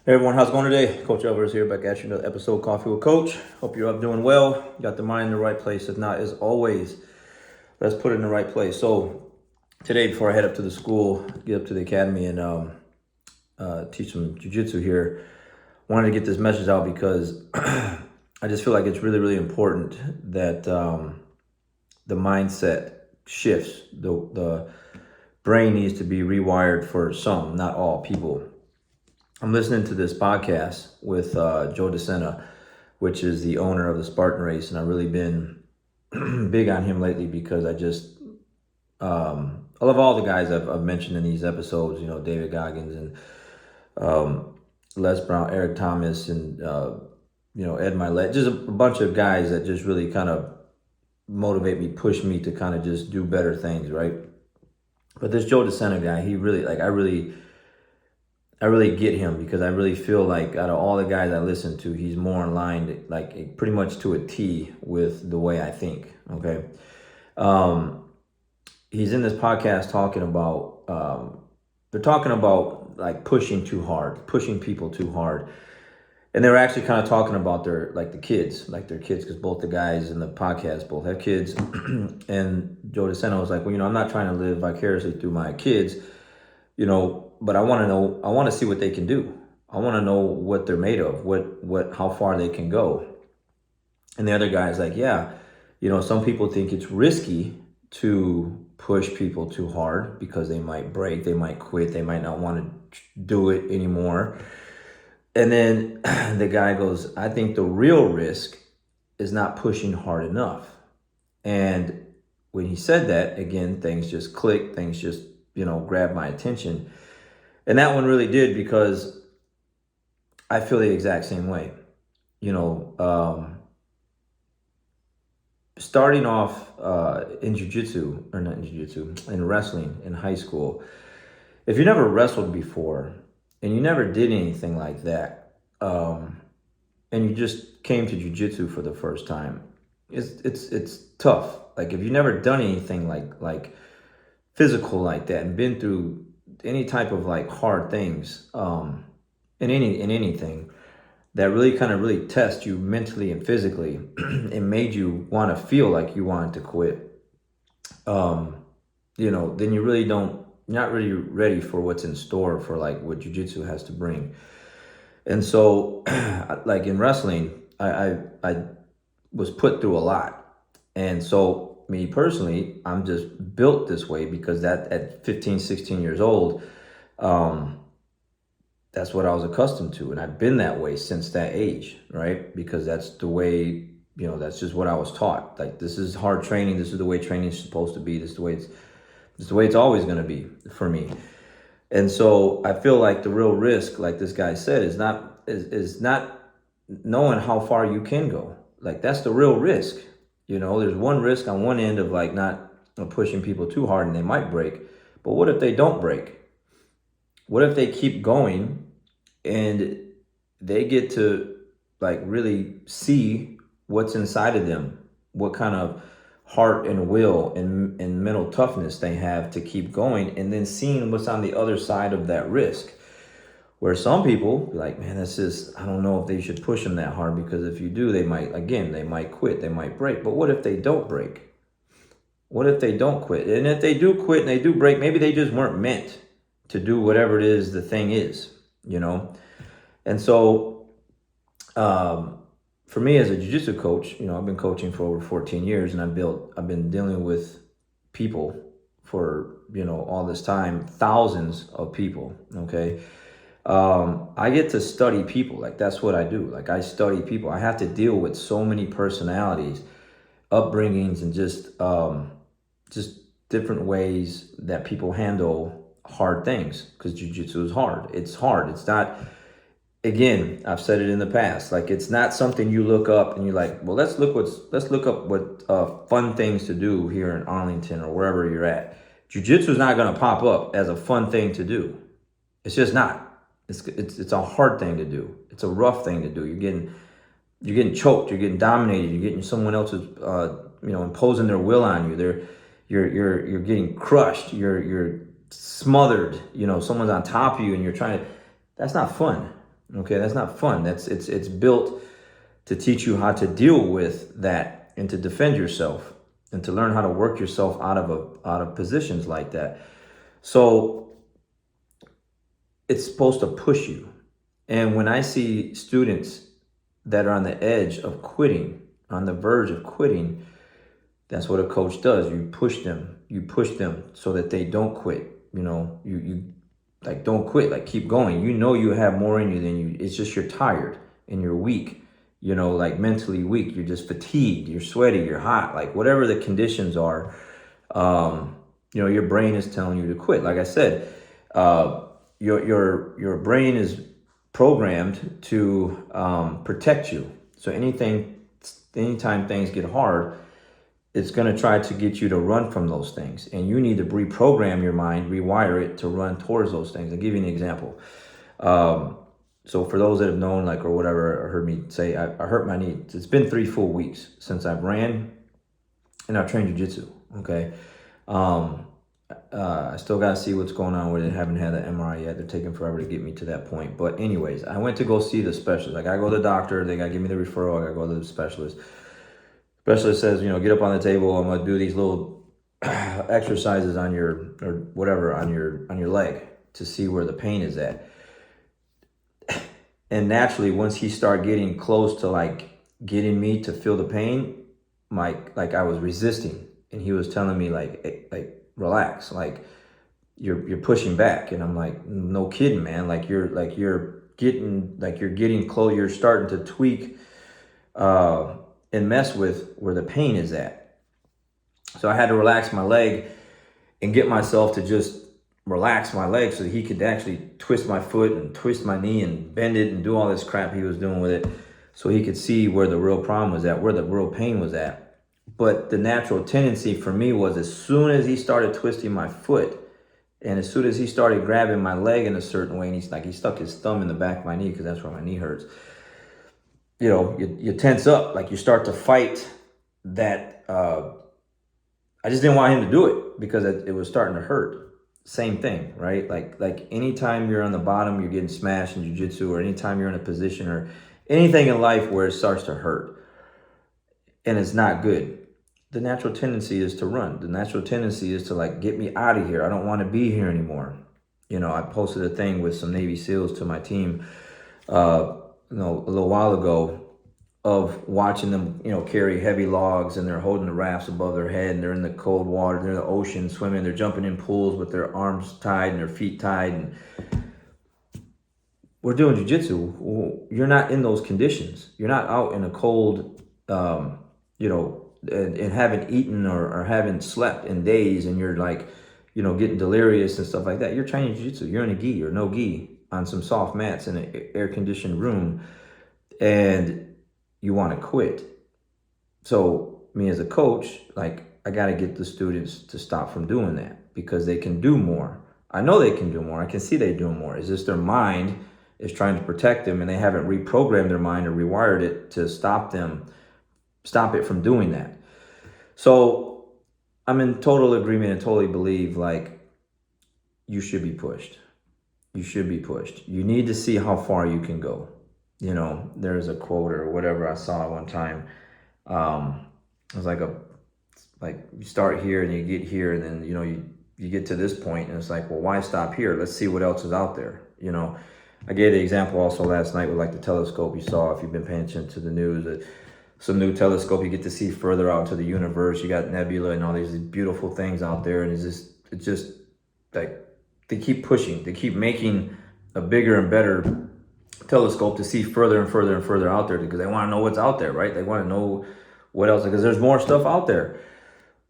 Hey everyone, how's it going today? Coach Alvarez here, back at you another episode, Coffee with Coach. Hope you're up doing well. Got the mind in the right place. If not, as always, let's put it in the right place. So today, before I head up to the school, get up to the academy and teach some jiu-jitsu here, wanted to get this message out because I just feel like it's really, really important that the mindset shifts. The brain needs to be rewired for some, not all people. I'm listening to this podcast with Joe DeSena, which is the owner of the Spartan Race, and I've really been big on him lately because I love all the guys I've mentioned in these episodes. You know, David Goggins and Les Brown, Eric Thomas, and Ed Milet, just a bunch of guys that just really kind of motivate me, push me to kind of just do better things, right? But this Joe DeSena guy, he really I really get him because I really feel like out of all the guys I listen to, he's more in line, like pretty much to a T with the way I think. Okay. He's in this podcast talking about, they're talking about like pushing too hard, pushing people too hard. And they were actually kind of talking about their kids, because both the guys in the podcast both have kids. And Joe DeSena was like, well, I'm not trying to live vicariously through my kids, but I want to see what they can do. I want to know what they're made of, how far they can go. And the other guy's like, yeah, some people think it's risky to push people too hard because they might break, they might quit, they might not want to do it anymore. And then the guy goes, I think the real risk is not pushing hard enough. And when he said that, again, things just clicked, things just, grabbed my attention. And that one really did because I feel the exact same way. Starting off in wrestling in high school, if you never wrestled before and you never did anything like that, and you just came to jiu-jitsu for the first time, it's tough. Like if you've never done anything like physical like that and been through any type of like hard things in anything that really test you mentally and physically and made you want to feel like you wanted to quit, then you really not really ready for what's in store for like what jiu-jitsu has to bring. And so like in wrestling, I was put through a lot. And so me personally, I'm just built this way because that at 15, 16 years old, that's what I was accustomed to. And I've been that way since that age, right? Because that's the way, that's just what I was taught. Like, this is hard training. This is the way training is supposed to be. This is the way it's always going to be for me. And so I feel like the real risk, like this guy said, is not knowing how far you can go. Like, that's the real risk. There's one risk on one end of like not pushing people too hard and they might break. But what if they don't break? What if they keep going and they get to like really see what's inside of them, what kind of heart and will and mental toughness they have to keep going, and then seeing what's on the other side of that risk. Where some people be like, man, I don't know if they should push them that hard because if you do, they might quit, they might break. But what if they don't break? What if they don't quit? And if they do quit and they do break, maybe they just weren't meant to do whatever it is the thing is, And so for me as a jiu-jitsu coach, I've been coaching for over 14 years and I've been dealing with people for, all this time, thousands of people, okay? I get to study people. Like, that's what I do. Like, I study people. I have to deal with so many personalities, upbringings, and just different ways that people handle hard things, because jiu-jitsu is hard. It's hard. It's not, again, I've said it in the past, like, it's not something you look up and you're like, well, let's look up what fun things to do here in Arlington or wherever you're at. Jiu-jitsu is not going to pop up as a fun thing to do. It's just not. It's a hard thing to do. It's a rough thing to do. You're getting choked. You're getting dominated. You're getting someone else's, imposing their will on you. You're getting crushed. You're smothered. Someone's on top of you and you're trying to. That's not fun. Okay, that's not fun. It's built to teach you how to deal with that and to defend yourself and to learn how to work yourself out of positions like that. So it's supposed to push you. And when I see students that are on the edge of quitting, on the verge of quitting, that's what a coach does. You push them. You push them so that they don't quit. You like, don't quit. Like, keep going. You know you have more in you than you. It's just you're tired and you're weak. Like mentally weak. You're just fatigued. You're sweaty. You're hot. Like, whatever the conditions are, your brain is telling you to quit. Like I said, your brain is programmed to protect you. So anytime things get hard, it's going to try to get you to run from those things. And you need to reprogram your mind, rewire it to run towards those things. I'll give you an example. So for those that have known, like, or whatever, or heard me say, I hurt my knee. It's been 3 full weeks since I've ran and I've trained jiu-jitsu. Okay. I still got to see what's going on with it. Haven't had an MRI yet. They're taking forever to get me to that point. But anyways, I went to go see the specialist. Like, I go to the doctor. They got to give me the referral. I got to go to the specialist. Specialist says, get up on the table. I'm going to do these little exercises on your, or whatever, on your leg to see where the pain is at. And naturally, once he started getting close to, like, getting me to feel the pain, like I was resisting. And he was telling me, like, relax, like you're pushing back. And I'm like, no kidding, man. You're getting close. You're starting to tweak and mess with where the pain is at. So I had to relax my leg and get myself to just relax my leg so that he could actually twist my foot and twist my knee and bend it and do all this crap he was doing with it, so he could see where the real problem was at, where the real pain was at. But the natural tendency for me was, as soon as he started twisting my foot and as soon as he started grabbing my leg in a certain way, and he stuck his thumb in the back of my knee, because that's where my knee hurts, you tense up, like you start to fight that. I just didn't want him to do it because it was starting to hurt. Same thing, right? Like anytime you're on the bottom, you're getting smashed in jiu-jitsu, or anytime you're in a position or anything in life where it starts to hurt and it's not good, the natural tendency is to run. The natural tendency is to, like, get me out of here. I don't want to be here anymore. I posted a thing with some Navy SEALs to my team, a little while ago, of watching them, carry heavy logs, and they're holding the rafts above their head, and they're in the cold water, they're in the ocean swimming, they're jumping in pools with their arms tied and their feet tied, and we're doing jiu-jitsu. You're not in those conditions. You're not out in a cold, and haven't eaten or haven't slept in days, and you're like, getting delirious and stuff like that. You're training jiu-jitsu. You're in a gi or no gi on some soft mats in an air-conditioned room, and you want to quit. So me as a coach, like, I got to get the students to stop from doing that, because they can do more. I know they can do more. I can see they do more. It's just their mind is trying to protect them, and they haven't reprogrammed their mind or rewired it to stop it from doing that. So I'm in total agreement and totally believe, like, you should be pushed. You should be pushed. You need to see how far you can go. There's a quote or whatever I saw at one time. It was like you start here and you get here, and then, you get to this point, and it's like, well, why stop here? Let's see what else is out there. I gave the example also last night with, like, the telescope. You saw, if you've been paying attention to the news, some new telescope, you get to see further out into the universe. You got nebula and all these beautiful things out there, and it's just like, they keep pushing, they keep making a bigger and better telescope to see further and further and further out there, because they want to know what's out there, right? They want to know what else, because there's more stuff out there.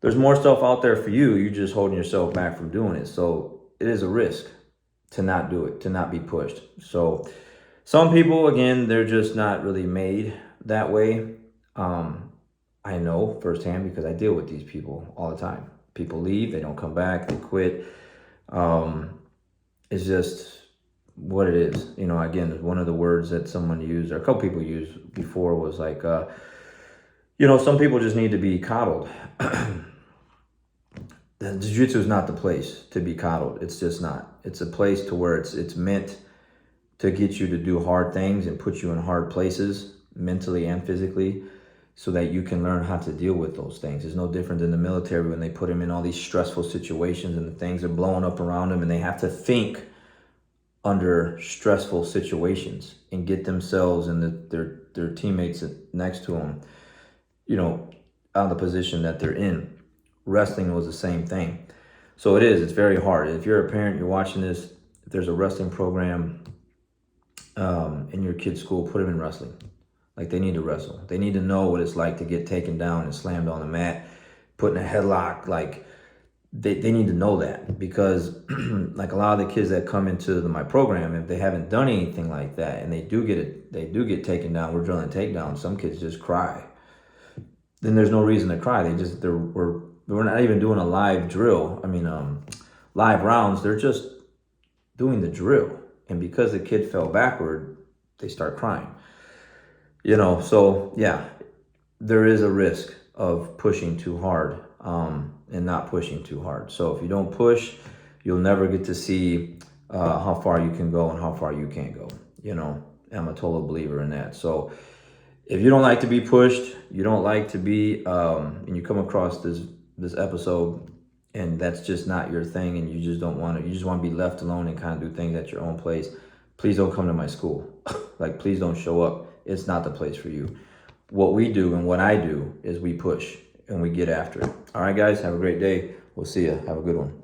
There's more stuff out there for you. You're just holding yourself back from doing it. So it is a risk to not do it, to not be pushed. So some people, again, they're just not really made that way. I know firsthand, because I deal with these people all the time. People leave, they don't come back, they quit. It's just what it is. Again, one of the words that someone used, or a couple people used before, was like, some people just need to be coddled. The jiu-jitsu is not the place to be coddled. It's just not. It's a place to where it's meant to get you to do hard things and put you in hard places, mentally and physically, so that you can learn how to deal with those things. It's no different than the military when they put them in all these stressful situations and the things are blowing up around them and they have to think under stressful situations and get themselves and their teammates next to them, out of the position that they're in. Wrestling was the same thing. So it's very hard. If you're a parent, you're watching this, if there's a wrestling program in your kid's school, put them in wrestling. Like, they need to wrestle. They need to know what it's like to get taken down and slammed on the mat, put in a headlock. Like, they need to know that, because like a lot of the kids that come into my program, if they haven't done anything like that and they do get taken down, we're drilling takedowns, some kids just cry. Then there's no reason to cry. We're not even doing a live drill. Live rounds. They're just doing the drill. And because the kid fell backward, they start crying. So yeah, there is a risk of pushing too hard and not pushing too hard. So if you don't push, you'll never get to see how far you can go and how far you can't go. I'm a total believer in that. So if you don't like to be pushed, you don't like to be, and you come across this episode and that's just not your thing, and you just want to be left alone and kind of do things at your own place, please don't come to my school. Like, please don't show up. It's not the place for you. What we do and what I do is we push and we get after it. All right, guys, have a great day. We'll see you. Have a good one.